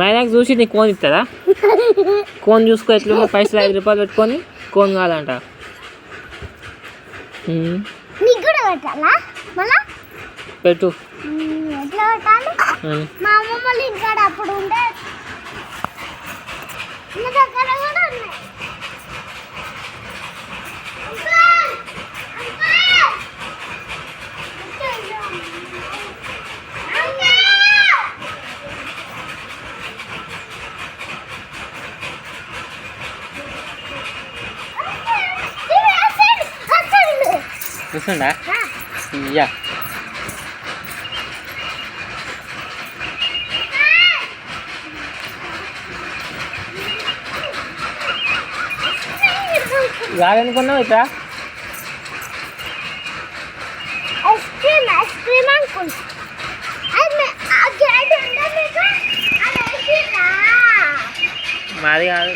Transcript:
మైనాకు చూసి నీకు కోన్ ఇస్తుందా? కోన్ చూసుకో ఎట్లున్నా, పైసలు 5 రూపాయలు పెట్టుకొని కోన్ కావాలంట. పెట్టు. మా అమ్మమ్మ ఇంటికాడ అప్పుడు ఉండే దగ్గర కూడా ఉన్నాయి. కూర్చుండా? యా రాదనుకున్నావు ఇట్లా మాది కాదు.